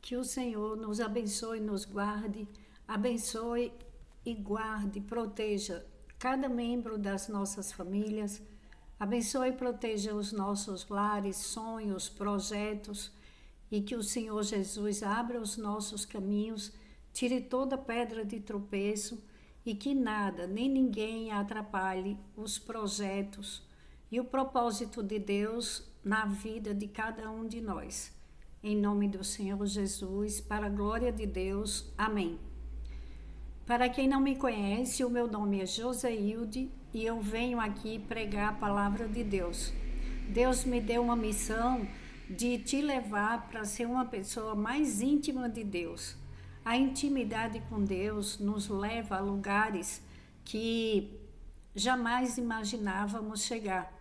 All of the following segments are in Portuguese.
Que o Senhor nos abençoe, nos guarde, abençoe e guarde, proteja cada membro das nossas famílias, abençoe e proteja os nossos lares, sonhos, projetos, e que o Senhor Jesus abra os nossos caminhos, tire toda pedra de tropeço e que nada, nem ninguém atrapalhe os projetos e o propósito de Deus na vida de cada um de nós. Em nome do Senhor Jesus, para a glória de Deus. Amém. Para quem não me conhece, o meu nome é Joseilde e eu venho aqui pregar a palavra de Deus. Deus me deu uma missão de te levar para ser uma pessoa mais íntima de Deus. A intimidade com Deus nos leva a lugares que jamais imaginávamos chegar.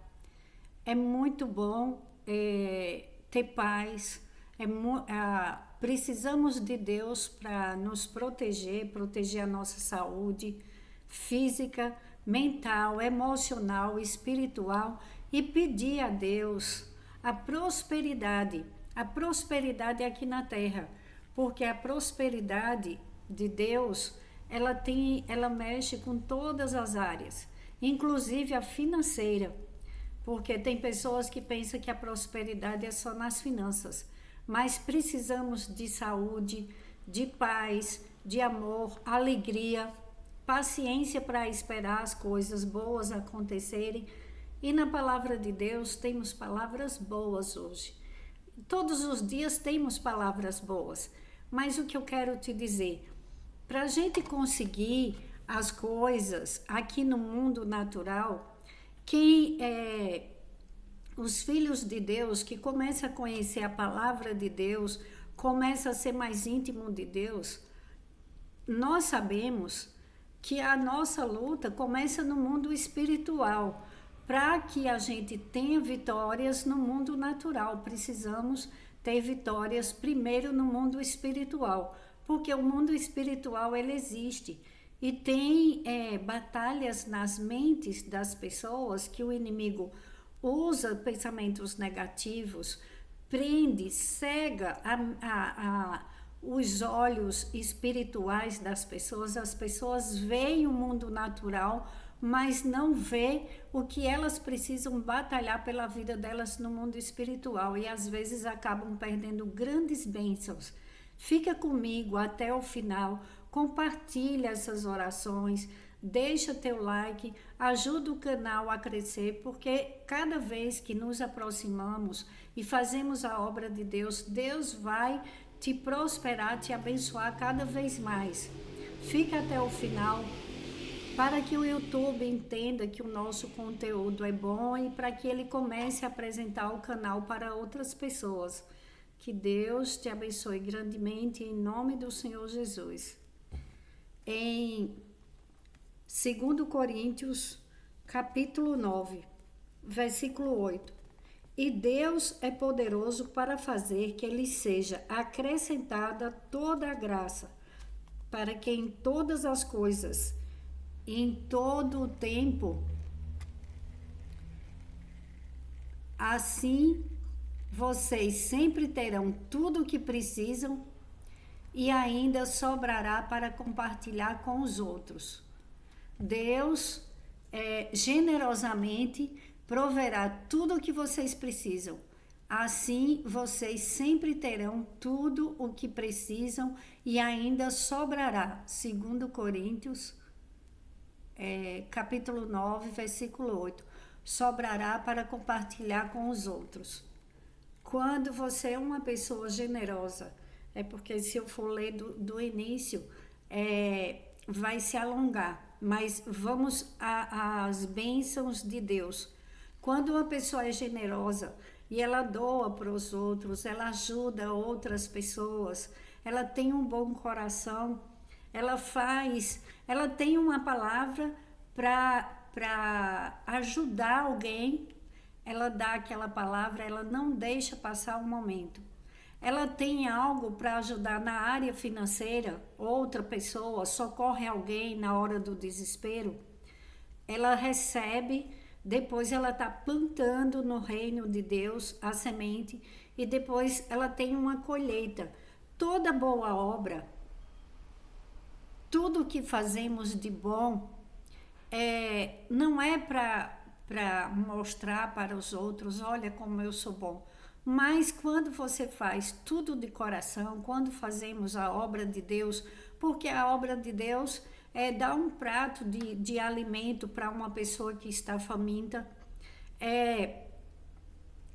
É muito bom ter paz, precisamos de Deus para nos proteger a nossa saúde física, mental, emocional, espiritual e pedir a Deus a prosperidade aqui na terra, porque a prosperidade de Deus, ela mexe com todas as áreas, inclusive a financeira, porque tem pessoas que pensam que a prosperidade é só nas finanças, mas precisamos de saúde, de paz, de amor, alegria, paciência para esperar as coisas boas acontecerem. E na palavra de Deus temos palavras boas hoje. Todos os dias temos palavras boas, mas o que eu quero te dizer, para a gente conseguir as coisas aqui no mundo natural, os filhos de Deus que começam a conhecer a palavra de Deus, começam a ser mais íntimo de Deus, nós sabemos que a nossa luta começa no mundo espiritual. Para que a gente tenha vitórias no mundo natural, precisamos ter vitórias primeiro no mundo espiritual, porque o mundo espiritual ele existe e tem batalhas nas mentes das pessoas que o inimigo usa pensamentos negativos, prende, cega os olhos espirituais das pessoas. As pessoas veem o mundo natural, mas não vê o que elas precisam batalhar pela vida delas no mundo espiritual e às vezes acabam perdendo grandes bênçãos. Fica comigo até o final, compartilha essas orações, deixa teu like, ajuda o canal a crescer, porque cada vez que nos aproximamos e fazemos a obra de Deus, Deus vai te prosperar, te abençoar cada vez mais. Fica até o final, para que o YouTube entenda que o nosso conteúdo é bom e para que ele comece a apresentar o canal para outras pessoas. Que Deus te abençoe grandemente em nome do Senhor Jesus. Em 2 Coríntios, capítulo 9, versículo 8. E Deus é poderoso para fazer que lhe seja acrescentada toda a graça, para que em todas as coisas, em todo o tempo, assim vocês sempre terão tudo o que precisam e ainda sobrará para compartilhar com os outros. Deus generosamente proverá tudo o que vocês precisam. Assim vocês sempre terão tudo o que precisam e ainda sobrará. 2 Coríntios capítulo 9, versículo 8. Sobrará para compartilhar com os outros. Quando você é uma pessoa generosa, porque se eu for ler do início, vai se alongar, mas vamos às bênçãos de Deus. Quando uma pessoa é generosa e ela doa para os outros, ela ajuda outras pessoas, ela tem um bom coração, ela tem uma palavra para ajudar alguém, ela dá aquela palavra, ela não deixa passar um momento. Ela tem algo para ajudar na área financeira, outra pessoa, socorre alguém na hora do desespero, ela recebe, depois ela está plantando no reino de Deus a semente e depois ela tem uma colheita. Toda boa obra, tudo que fazemos de bom, não é para mostrar para os outros, olha como eu sou bom. Mas quando você faz tudo de coração, quando fazemos a obra de Deus, porque a obra de Deus é dar um prato de alimento para uma pessoa que está faminta, é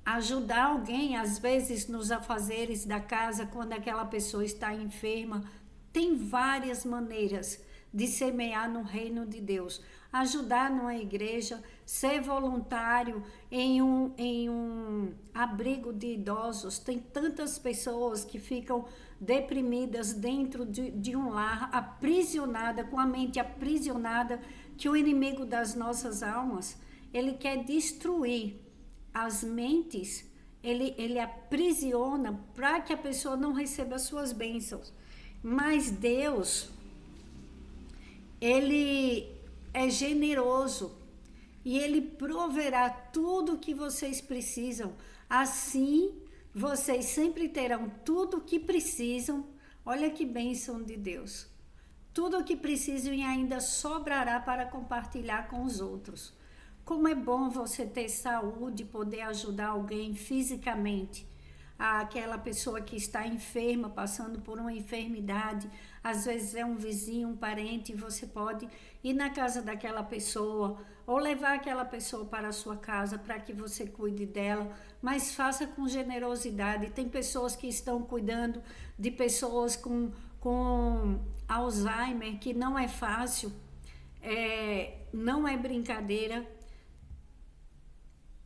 ajudar alguém, às vezes, nos afazeres da casa, quando aquela pessoa está enferma. Tem várias maneiras de semear no reino de Deus. Ajudar numa igreja, ser voluntário em um abrigo de idosos. Tem tantas pessoas que ficam deprimidas dentro de um lar, aprisionada, com a mente aprisionada, que o inimigo das nossas almas, ele quer destruir as mentes, ele aprisiona para que a pessoa não receba as suas bênçãos. Mas Deus, ele é generoso e ele proverá tudo o que vocês precisam. Assim, vocês sempre terão tudo o que precisam. Olha que bênção de Deus. Tudo o que precisam e ainda sobrará para compartilhar com os outros. Como é bom você ter saúde, poder ajudar alguém fisicamente. Aquela pessoa que está enferma, passando por uma enfermidade, às vezes é um vizinho, um parente, e você pode ir na casa daquela pessoa ou levar aquela pessoa para a sua casa para que você cuide dela, mas faça com generosidade. Tem pessoas que estão cuidando de pessoas com Alzheimer, que não é fácil, não é brincadeira.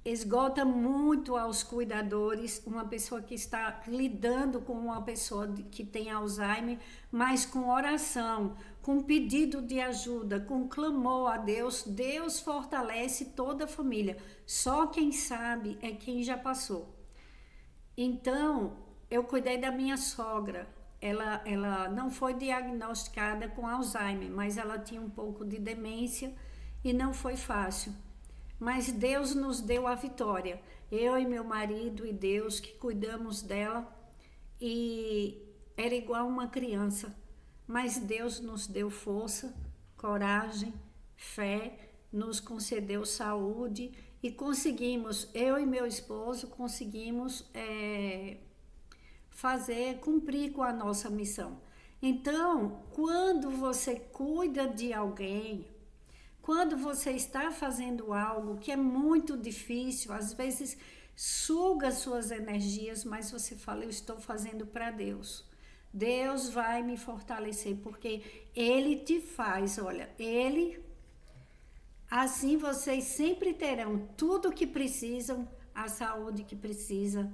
Esgota muito aos cuidadores, uma pessoa que está lidando com uma pessoa que tem Alzheimer, mas com oração, com pedido de ajuda, com clamor a Deus, Deus fortalece toda a família. Só quem sabe é quem já passou. Então, eu cuidei da minha sogra. Ela não foi diagnosticada com Alzheimer, mas ela tinha um pouco de demência e não foi fácil. Mas Deus nos deu a vitória. Eu e meu marido e Deus que cuidamos dela, e era igual uma criança. Mas Deus nos deu força, coragem, fé, nos concedeu saúde e conseguimos, eu e meu esposo conseguimos cumprir com a nossa missão. Então, quando você cuida de alguém, quando você está fazendo algo que é muito difícil, às vezes suga suas energias, mas você fala, eu estou fazendo para Deus. Deus vai me fortalecer, porque Ele te faz, olha, assim vocês sempre terão tudo o que precisam, a saúde que precisa,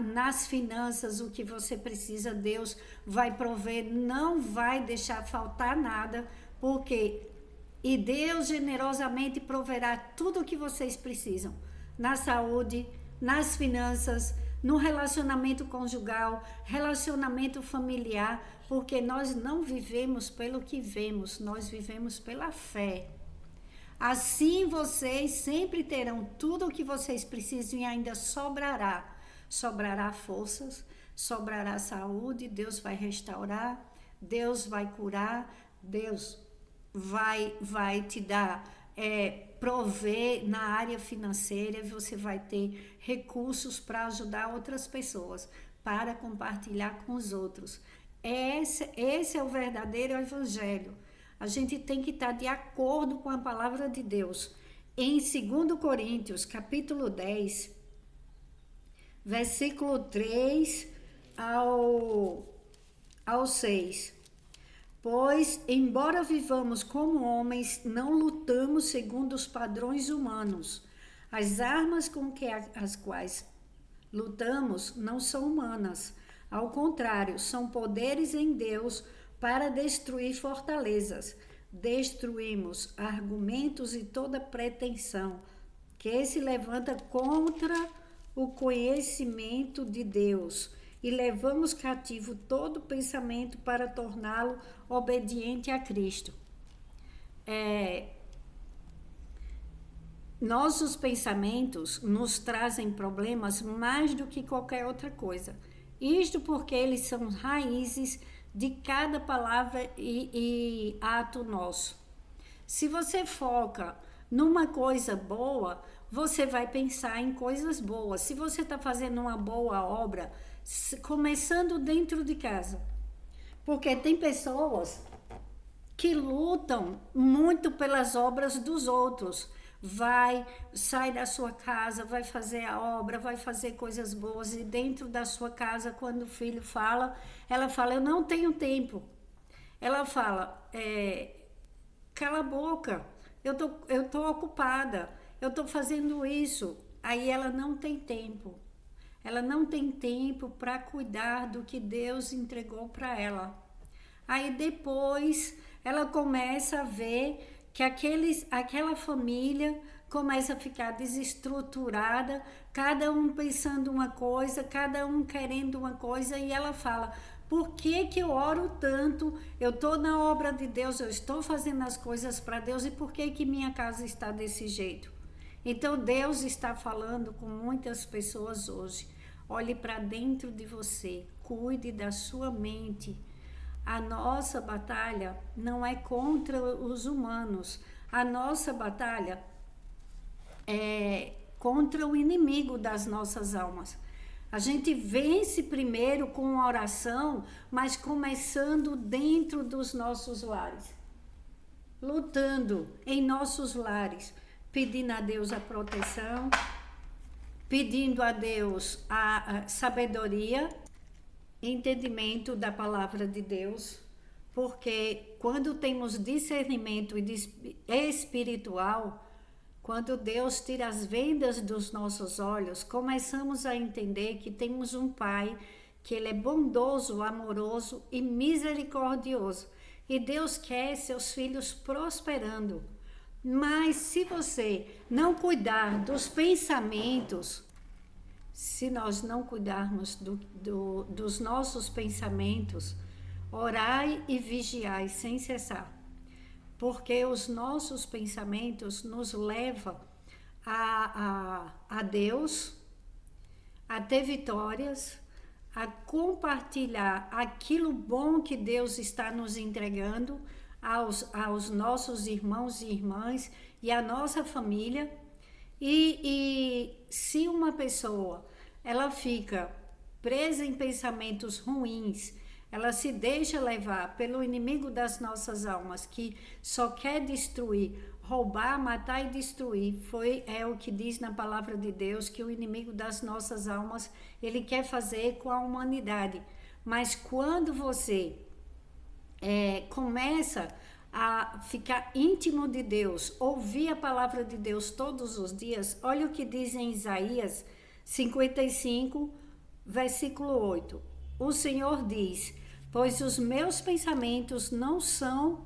nas finanças o que você precisa, Deus vai prover, não vai deixar faltar nada, porque... E Deus generosamente proverá tudo o que vocês precisam. Na saúde, nas finanças, no relacionamento conjugal, relacionamento familiar, porque nós não vivemos pelo que vemos, nós vivemos pela fé. Assim vocês sempre terão tudo o que vocês precisam e ainda sobrará. Sobrará forças, sobrará saúde, Deus vai restaurar, Deus vai curar, Deus vai te dar, prover na área financeira, você vai ter recursos para ajudar outras pessoas, para compartilhar com os outros. Esse é o verdadeiro evangelho. A gente tem que estar de acordo com a palavra de Deus. Em 2 Coríntios, capítulo 10, versículo 3 ao 6. Pois, embora vivamos como homens, não lutamos segundo os padrões humanos. As armas com as quais lutamos não são humanas. Ao contrário, são poderes em Deus para destruir fortalezas. Destruímos argumentos e toda pretensão que se levanta contra o conhecimento de Deus, e levamos cativo todo pensamento para torná-lo obediente a Cristo. Nossos pensamentos nos trazem problemas mais do que qualquer outra coisa. Isto porque eles são raízes de cada palavra e ato nosso. Se você foca numa coisa boa, você vai pensar em coisas boas. Se você está fazendo uma boa obra, começando dentro de casa. Porque tem pessoas que lutam muito pelas obras dos outros. Sai da sua casa, vai fazer a obra, vai fazer coisas boas, e dentro da sua casa, quando o filho fala, ela fala, eu não tenho tempo. Ela fala, cala a boca, eu tô ocupada, eu tô fazendo isso. Aí ela não tem tempo. Ela não tem tempo para cuidar do que Deus entregou para ela. Aí depois ela começa a ver que aquela família começa a ficar desestruturada, cada um pensando uma coisa, cada um querendo uma coisa, e ela fala, por que eu oro tanto? Eu estou na obra de Deus, eu estou fazendo as coisas para Deus, e por que minha casa está desse jeito? Então Deus está falando com muitas pessoas hoje. Olhe para dentro de você, cuide da sua mente. A nossa batalha não é contra os humanos, a nossa batalha é contra o inimigo das nossas almas. A gente vence primeiro com a oração, mas começando dentro dos nossos lares, lutando em nossos lares, pedindo a Deus a proteção, pedindo a Deus a sabedoria, entendimento da palavra de Deus, porque quando temos discernimento espiritual, quando Deus tira as vendas dos nossos olhos, começamos a entender que temos um Pai, que Ele é bondoso, amoroso e misericordioso, e Deus quer seus filhos prosperando. Mas se você não cuidar dos pensamentos, se nós não cuidarmos dos nossos pensamentos, orai e vigiai sem cessar, porque os nossos pensamentos nos levam a Deus, a ter vitórias, a compartilhar aquilo bom que Deus está nos entregando aos nossos irmãos e irmãs e à nossa família. E se uma pessoa ela fica presa em pensamentos ruins, ela se deixa levar pelo inimigo das nossas almas, que só quer destruir, roubar, matar e destruir, é o que diz na palavra de Deus, que o inimigo das nossas almas, ele quer fazer com a humanidade. Mas quando você começa a ficar íntimo de Deus, ouvir a palavra de Deus todos os dias, olha o que diz em Isaías 55, versículo 8. O Senhor diz, pois os meus pensamentos não são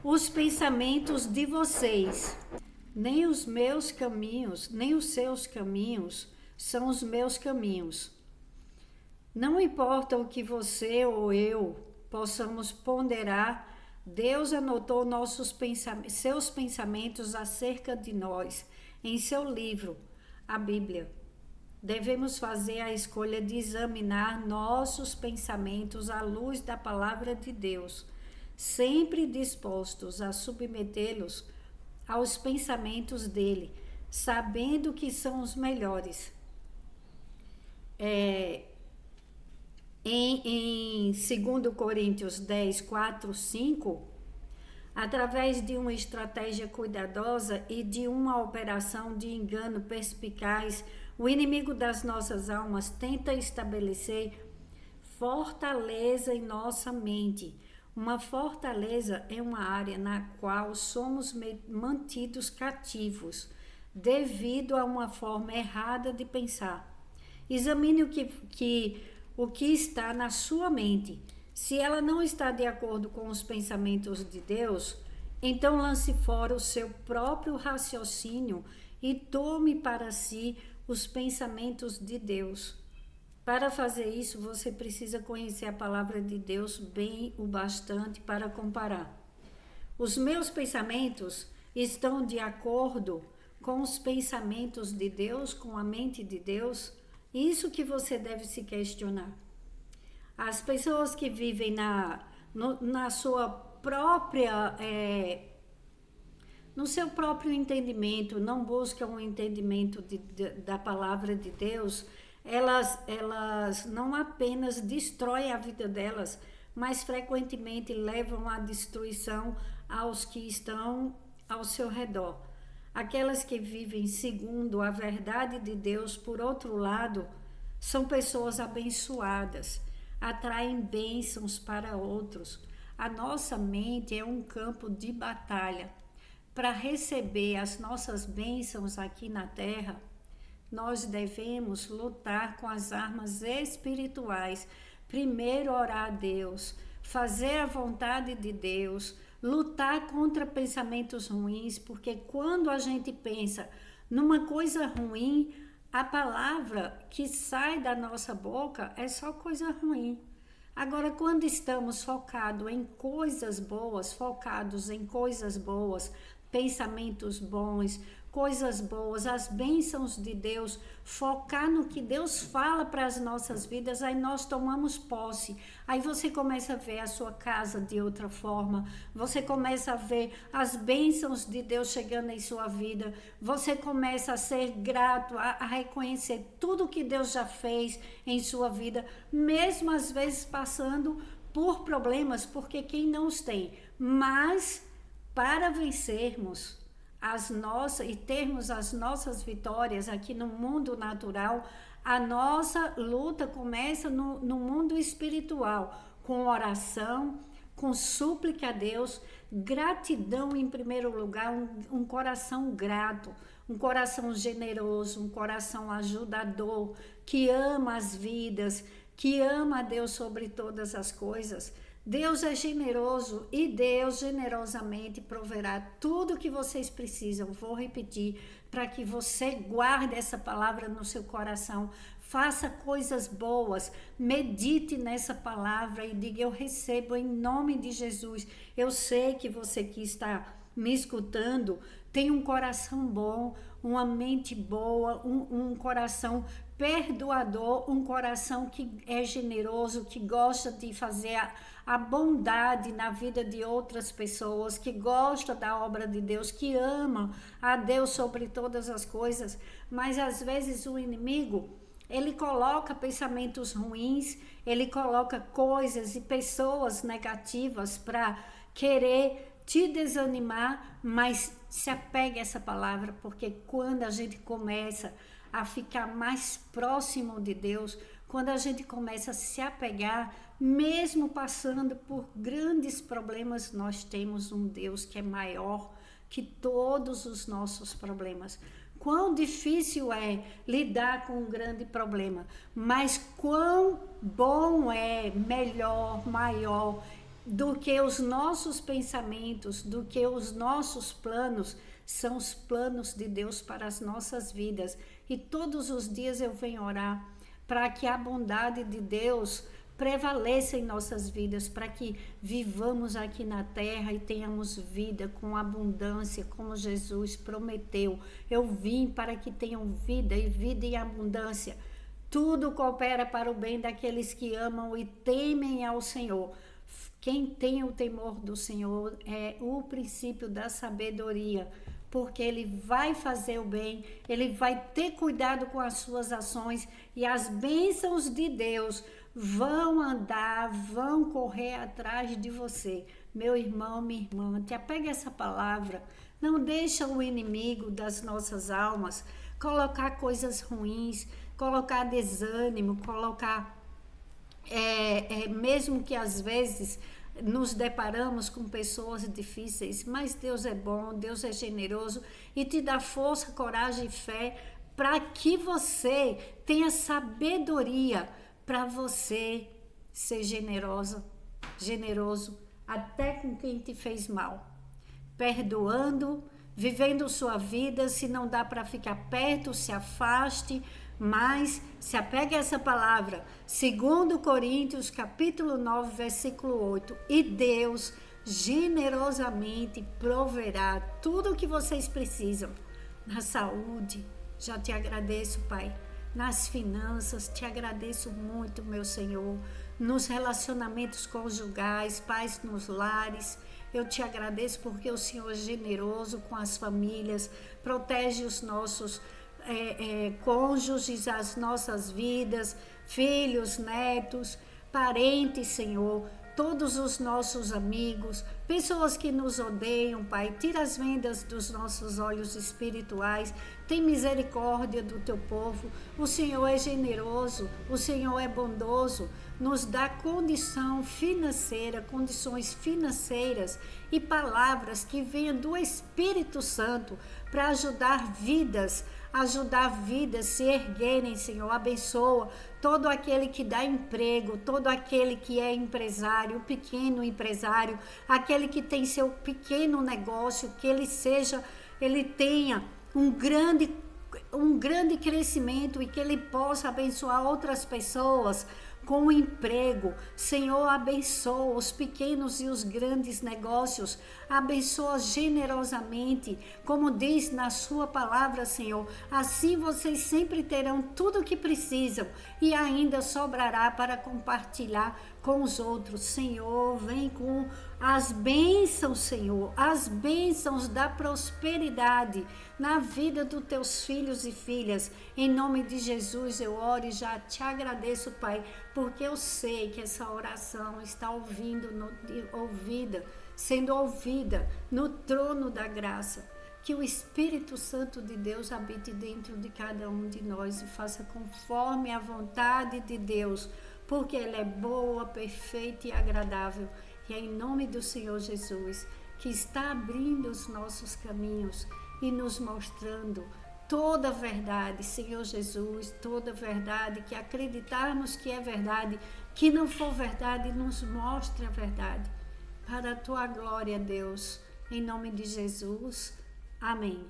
os pensamentos de vocês, nem os meus caminhos, nem os seus caminhos são os meus caminhos. Não importa o que você ou eu possamos ponderar, Deus anotou seus pensamentos acerca de nós em seu livro, a Bíblia. Devemos fazer a escolha de examinar nossos pensamentos à luz da palavra de Deus, sempre dispostos a submetê-los aos pensamentos dele, sabendo que são os melhores. Em 2 Coríntios 10, 4, 5, através de uma estratégia cuidadosa e de uma operação de engano perspicaz, o inimigo das nossas almas tenta estabelecer fortaleza em nossa mente. Uma fortaleza é uma área na qual somos mantidos cativos devido a uma forma errada de pensar. Examine o que está na sua mente. Se ela não está de acordo com os pensamentos de Deus, então lance fora o seu próprio raciocínio e tome para si os pensamentos de Deus. Para fazer isso, você precisa conhecer a palavra de Deus bem o bastante para comparar. Os meus pensamentos estão de acordo com os pensamentos de Deus, com a mente de Deus? Isso que você deve se questionar. As pessoas que vivem na sua própria, no seu próprio entendimento, não buscam o entendimento da palavra de Deus, elas não apenas destroem a vida delas, mas frequentemente levam à destruição aos que estão ao seu redor. Aquelas que vivem segundo a verdade de Deus, por outro lado, são pessoas abençoadas, atraem bênçãos para outros. A nossa mente é um campo de batalha. Para receber as nossas bênçãos aqui na terra, nós devemos lutar com as armas espirituais. Primeiro orar a Deus, fazer a vontade de Deus, lutar contra pensamentos ruins, porque quando a gente pensa numa coisa ruim, a palavra que sai da nossa boca é só coisa ruim. Agora, quando estamos focados em coisas boas, pensamentos bons, coisas boas, as bênçãos de Deus, focar no que Deus fala para as nossas vidas, aí nós tomamos posse. Aí você começa a ver a sua casa de outra forma, você começa a ver as bênçãos de Deus chegando em sua vida, você começa a ser grato, a reconhecer tudo que Deus já fez em sua vida, mesmo às vezes passando por problemas, porque quem não os tem, mas para vencermos e termos as nossas vitórias aqui no mundo natural, a nossa luta começa no mundo espiritual, com oração, com súplica a Deus, gratidão em primeiro lugar, um coração grato, um coração generoso, um coração ajudador, que ama as vidas, que ama a Deus sobre todas as coisas. Deus é generoso e Deus generosamente proverá tudo o que vocês precisam. Vou repetir, para que você guarde essa palavra no seu coração, faça coisas boas, medite nessa palavra e diga: eu recebo em nome de Jesus. Eu sei que você que está me escutando tem um coração bom, uma mente boa, um coração perdoador, um coração que é generoso, que gosta de fazer a bondade na vida de outras pessoas, que gosta da obra de Deus, que ama a Deus sobre todas as coisas. Mas às vezes o inimigo, ele coloca pensamentos ruins, ele coloca coisas e pessoas negativas para querer te desanimar, mas se apegue a essa palavra, porque quando a gente começa a ficar mais próximo de Deus, quando a gente começa a se apegar, mesmo passando por grandes problemas, nós temos um Deus que é maior que todos os nossos problemas. Quão difícil é lidar com um grande problema, mas quão bom é, melhor, maior do que os nossos pensamentos, do que os nossos planos, são os planos de Deus para as nossas vidas. E todos os dias eu venho orar para que a bondade de Deus prevaleça em nossas vidas, para que vivamos aqui na terra e tenhamos vida com abundância, como Jesus prometeu. Eu vim para que tenham vida e vida em abundância. Tudo coopera para o bem daqueles que amam e temem ao Senhor. Quem tem o temor do Senhor é o princípio da sabedoria, porque ele vai fazer o bem, ele vai ter cuidado com as suas ações e as bênçãos de Deus vão andar, vão correr atrás de você. Meu irmão, minha irmã, te apega a essa palavra, não deixa o inimigo das nossas almas colocar coisas ruins, colocar desânimo, colocar, mesmo que às vezes nos deparamos com pessoas difíceis, mas Deus é bom, Deus é generoso e te dá força, coragem e fé para que você tenha sabedoria para você ser generoso até com quem te fez mal, perdoando, vivendo sua vida. Se não dá para ficar perto, se afaste, mas se apegue a essa palavra. 2 Coríntios capítulo 9, versículo 8. E Deus generosamente proverá tudo o que vocês precisam na saúde. Já te agradeço, Pai, nas finanças. Te agradeço muito, meu Senhor, nos relacionamentos conjugais, paz nos lares. Eu te agradeço porque o Senhor é generoso com as famílias, protege os nossos cônjuges, as nossas vidas, filhos, netos, parentes, Senhor, todos os nossos amigos, pessoas que nos odeiam, Pai. Tira as vendas dos nossos olhos espirituais. Tem misericórdia do teu povo. O Senhor é generoso, o Senhor é bondoso, nos dá condições financeiras e palavras que venham do Espírito Santo para ajudar vidas se erguerem, Senhor. Abençoa todo aquele que dá emprego, todo aquele que é empresário, o pequeno empresário, aquele que tem seu pequeno negócio, que ele tenha um grande crescimento e que ele possa abençoar outras pessoas com o emprego. Senhor, abençoa os pequenos e os grandes negócios, abençoa generosamente, como diz na sua palavra, Senhor. Assim vocês sempre terão tudo o que precisam e ainda sobrará para compartilhar com os outros. Senhor, vem com as bênçãos, Senhor, as bênçãos da prosperidade na vida dos teus filhos e filhas. Em nome de Jesus eu oro e já te agradeço, Pai, porque eu sei que essa oração está sendo ouvida no trono da graça. Que o Espírito Santo de Deus habite dentro de cada um de nós e faça conforme a vontade de Deus, porque ela é boa, perfeita e agradável. E é em nome do Senhor Jesus, que está abrindo os nossos caminhos e nos mostrando toda a verdade, Senhor Jesus, toda a verdade, que acreditarmos que é verdade, que não for verdade, nos mostre a verdade. Para a tua glória, Deus, em nome de Jesus. Amém.